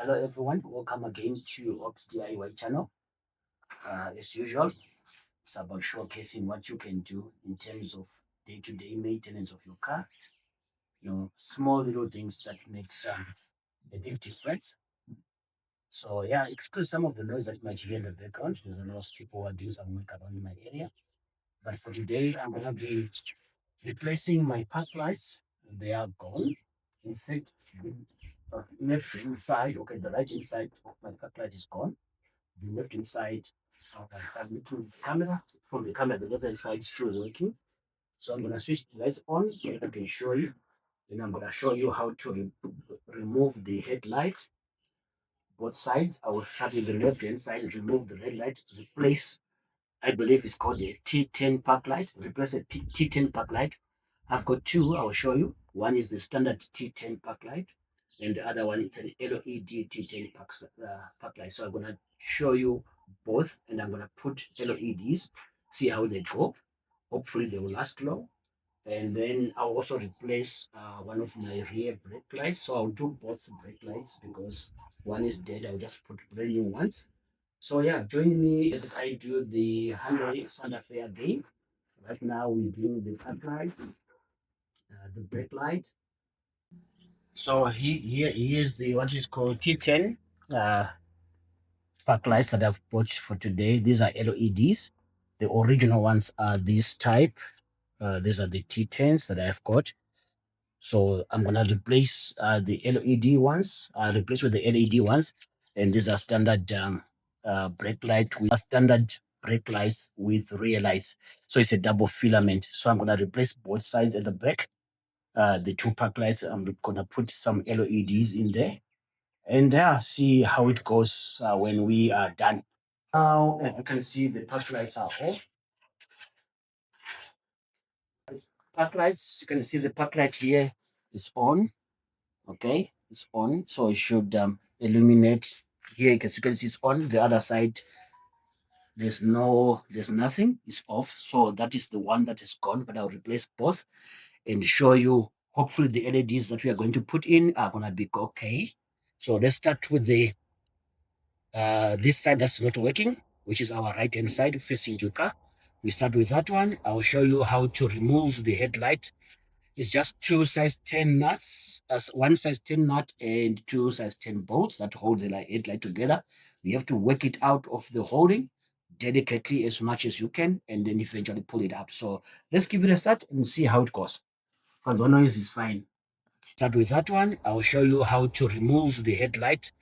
Hello everyone, welcome again to Ops DIY channel. As usual, it's about showcasing what you can do in terms of day-to-day maintenance of your car. Small little things that makes a big difference. So yeah, excuse some of the noise that you might hear in the background. There's a lot of people who are doing some work around in my area. But for today, I'm gonna be replacing my park lights. They are gone. In fact, the left inside, okay, the right inside of my park light is gone. The left hand side, if I'm looking at the camera, from the camera, the left hand side is still working. So I'm going to switch the lights on so that I can show you. Then I'm going to show you how to remove the headlight, both sides. I will start with the left hand side, remove the headlight, replace, I believe it's called a T10 park light, replace a T10 park light. I've got two, I will show you. One is the standard T10 park light, and the other one is an LED T10 park light. So I'm going to show you both, and I'm going to put LEDs, see how they go. Hopefully they will last long. And then I'll also replace one of my rear brake lights. So I'll do both brake lights because one is dead. I'll just put brand new ones. So yeah, join me as I do the Hyundai Santa Fe again. Right now we're doing the front lights, the brake light. So here's the what is called T10 park lights that I've bought for today. These are LEDs. The original ones are this type. These are the T10s that I've got. So I'm gonna replace the LED ones. Replace with the LED ones, and these are standard brake light with standard brake lights with rear lights. So it's a double filament. So I'm gonna replace both sides at the back. The two park lights. I'm gonna put some LEDs in there, and see how it goes when we are done. Now you can see the park lights are off. Park lights. You can see the park light here is on. Okay, it's on, so it should illuminate here. As you can see, it's on. The other side, there's nothing. It's off. So that is the one that is gone. But I'll replace both and show you. Hopefully, the LEDs that we are going to put in are gonna be okay. So let's start with the this side that's not working, which is our right hand side facing the car. We start with that one. I'll show you how to remove the headlight. It's just two size 10 nuts, as one size 10 nut and two size 10 bolts that hold the headlight together. We have to work it out of the holding delicately as much as you can, and then eventually pull it out. So let's give it a start and see how it goes. Because the noise is fine. Start with that one. I'll show you how to remove the headlight.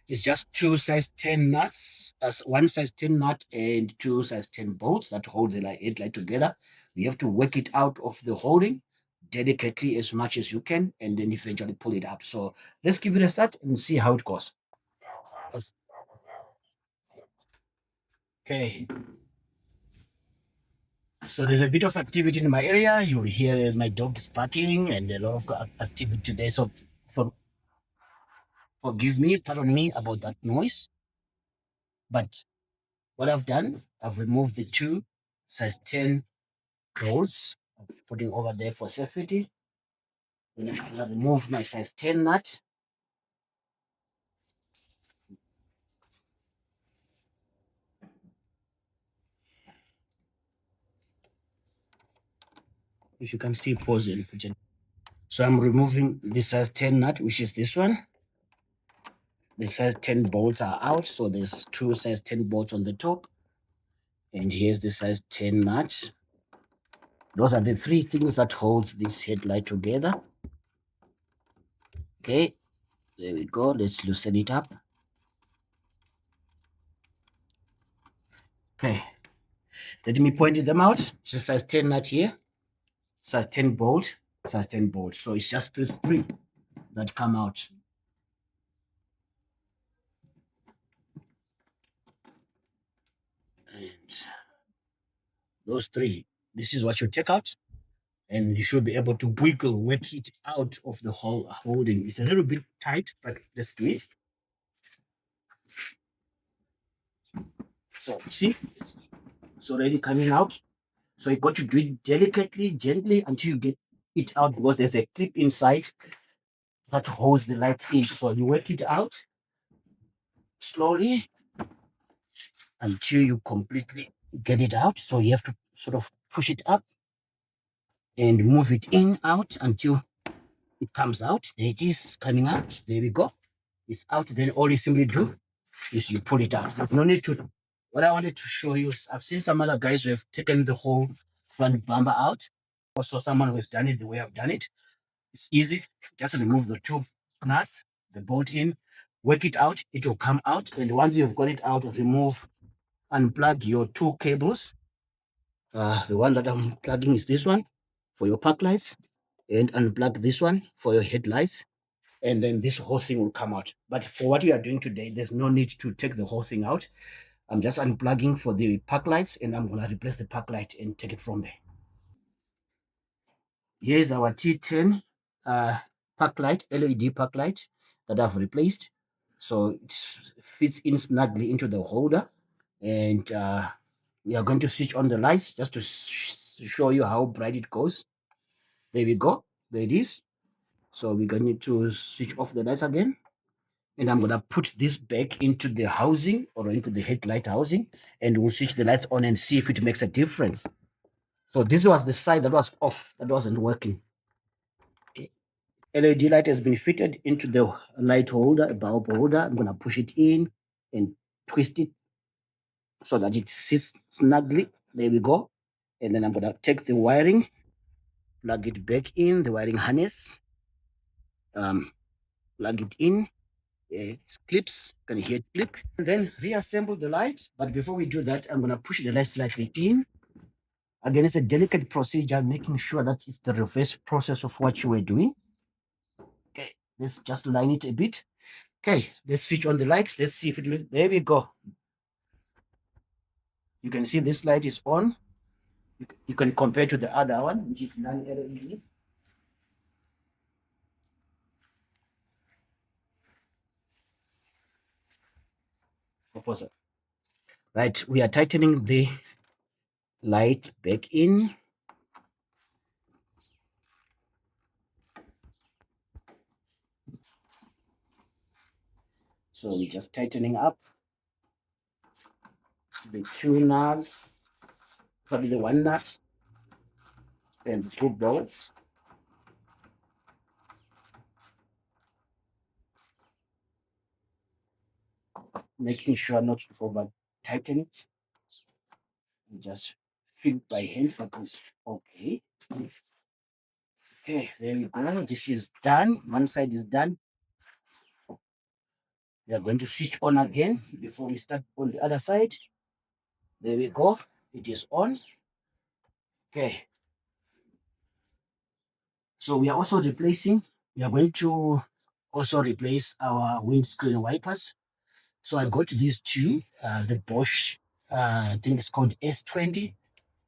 It's just two size 10 nuts, as one size 10 nut and two size 10 bolts that hold the headlight together. We have to work it out of the holding delicately as much as you can, and then eventually pull it out. So let's give it a start and see how it goes. Okay. So there's a bit of activity in my area. You'll hear my dog is barking and a lot of activity today. So forgive me, pardon me about that noise. But what I've done, I've removed the two size 10 bolts, putting over there for safety. Then I'm gonna remove my size 10 nut. If you can see, pause it. So I'm removing the size 10 nut, which is this one. The size 10 bolts are out, so there's two size 10 bolts on the top. And here's the size 10 nut. Those are the three things that hold this headlight together. Okay, there we go. Let's loosen it up. Okay, let me point them out. It's the size 10 nut here, size 10 bolt, size 10 bolt. So it's just these three that come out. And those three, this is what you take out, and you should be able to work it out of the whole holding. It's a little bit tight, but let's do it. So see, it's already coming out. So you got to do it delicately, gently until you get it out, because there's a clip inside that holds the light in. So you work it out slowly until you completely get it out. So you have to sort of push it up and move it in, out until it comes out. There it is coming out. There we go. It's out. Then all you simply do is you pull it out. There's no need to. What I wanted to show you is I've seen some other guys who have taken the whole front bumper out. Also, someone who has done it the way I've done it. It's easy. Just remove the two nuts, the bolt in, work it out. It will come out. And once you've got it out, remove, unplug your two cables. The one that I'm plugging is this one for your park lights, and unplug this one for your headlights. And then this whole thing will come out. But for what we are doing today, there's no need to take the whole thing out. I'm just unplugging for the park lights, and I'm going to replace the park light and take it from there. Here's our T10 park light, LED park light that I've replaced. So it fits in snugly into the holder. And we are going to switch on the lights just to show you how bright it goes. There we go. There it is. So we're going to switch off the lights again. And I'm going to put this back into the housing or into the headlight housing. And we'll switch the lights on and see if it makes a difference. So this was the side that was off, that wasn't working. LED light has been fitted into the light holder, a bulb holder. I'm going to push it in and twist it so that it sits snugly. There we go. And then I'm going to take the wiring, plug it back in, the wiring harness, plug it in, clips, can you hear it clip? And then reassemble the light. But before we do that, I'm going to push the light slightly in. Again, it's a delicate procedure, making sure that it's the reverse process of what you were doing. Okay, let's just line it a bit. Okay, let's switch on the light. Let's see if it looks. There we go. You can see this light is on. You can compare to the other one, which is non-LED. Opposite. Right, we are tightening the light back in. So we're just tightening up the two nuts, probably the one nut and the two bolts. Making sure not to over tighten it. And just feel by hand, but it's okay. Okay, there we go. This is done. One side is done. We are going to switch on again before we start on the other side. There we go. It is on. Okay. So we are also replacing, we are going to also replace our windscreen wipers. So I got these two, the Bosch, I think it's called S20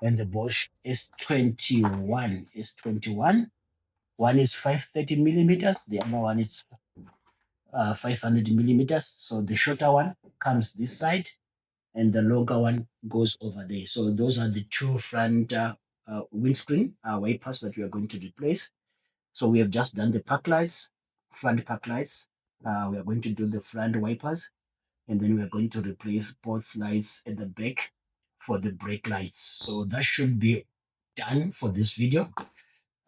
and the Bosch S21. S21. One is 530 millimeters, the other one is 500 millimeters. So the shorter one comes this side and the longer one goes over there. So those are the two front windscreen wipers that we are going to replace. So we have just done the park lights, front park lights. We are going to do the front wipers, and then we are going to replace both lights at the back for the brake lights. So that should be done for this video.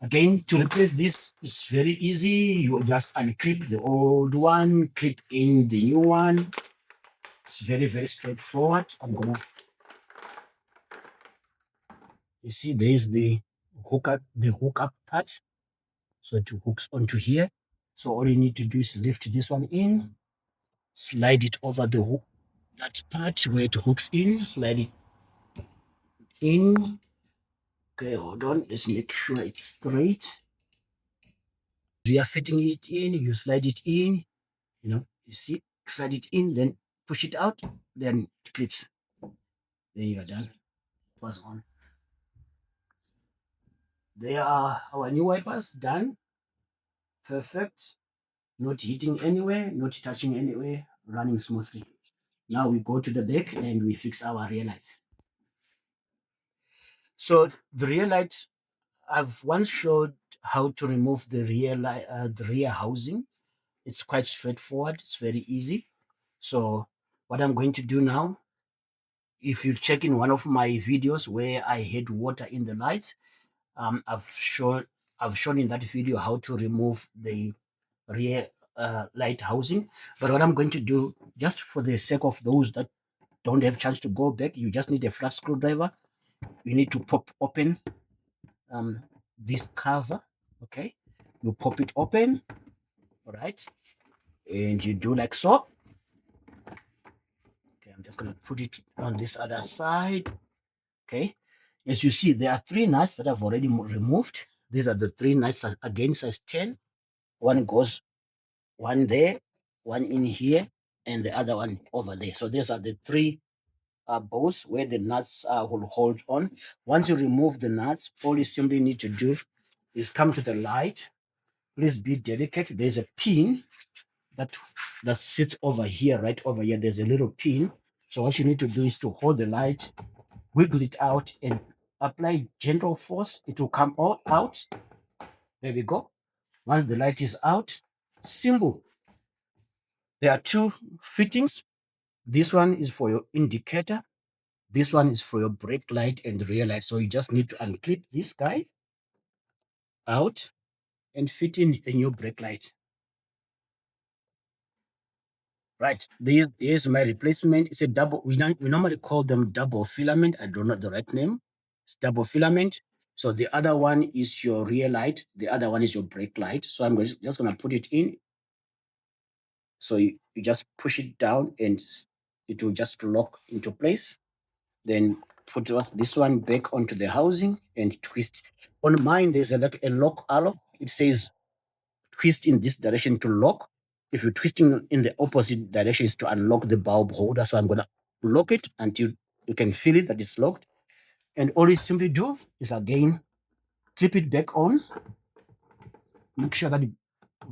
Again, to replace this is very easy. You just unclip the old one, clip in the new one. It's very, very straightforward. You see, there's the hookup part. So it hooks onto here. So all you need to do is lift this one in, slide it over the hook, that part where it hooks in, slide it in. Okay, hold on. Let's make sure it's straight. We are fitting it in. You slide it in. You see, slide it in, then push it out, then it clips. Then you are done. Was on. There are our new wipers done. Perfect. Not hitting anywhere, not touching anywhere, running smoothly. Now we go to the back and we fix our rear lights. So the rear light, I've once showed how to remove the rear housing. It's quite straightforward. It's very easy. So What I'm going to do now, if you check in one of my videos where I had water in the lights, I've shown in that video how to remove the rear light housing. But what I'm going to do, just for the sake of those that don't have chance to go back, you just need a flat screwdriver. You need to pop open um, this cover. Okay, you pop it open, all right, and you do like so. Okay, I'm just gonna put it on this other side. Okay, as you see, there are three nuts that I've already removed. These are the three nuts, again, size 10. One goes, one there, one in here, and the other one over there. So these are the three bolts where the nuts will hold on. Once you remove the nuts, all you simply need to do is come to the light. Please be delicate. There's a pin that sits over here, right over here. There's a little pin. So what you need to do is to hold the light, wiggle it out, and apply gentle force. It will come all out. There we go. Once the light is out, simple. There are two fittings. This one is for your indicator. This one is for your brake light and rear light. So you just need to unclip this guy out and fit in a new brake light. Right. Here's my replacement. It's a double. We normally call them double filament. I don't know the right name. It's double filament. So the other one is your rear light. The other one is your brake light. So I'm just going to put it in. So you just push it down and it will just lock into place. Then put this one back onto the housing and twist. On mine, there's a lock arrow. It says twist in this direction to lock. If you're twisting in the opposite direction, is to unlock the bulb holder. So I'm going to lock it until you can feel it that it's locked. And all you simply do is again clip it back on. Make sure that you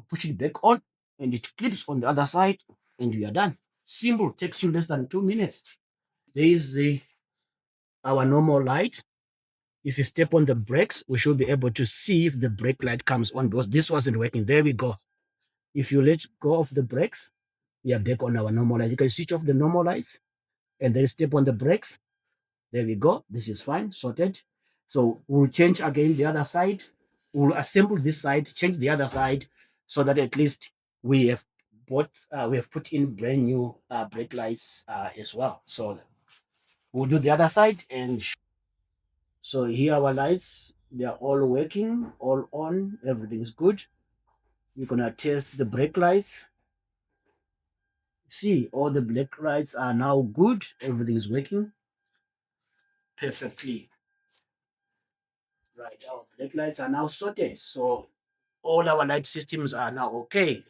push it back on and it clips on the other side, and we are done. Simple, takes you less than 2 minutes. There is our normal light. If you step on the brakes, we should be able to see if the brake light comes on, because this wasn't working. There we go. If you let go of the brakes, we are back on our normal lights. You can switch off the normal lights and then step on the brakes. There we go. This is fine, sorted. So we'll change again the other side. We'll assemble this side, change the other side, so that at least we have we have put in brand new brake lights as well. So we'll do the other side, and so here our lights, they are all working, all on, everything's good. We're gonna test the brake lights. See, all the brake lights are now good. Everything's working perfectly. Right, our brake lights are now sorted. So all our light systems are now okay.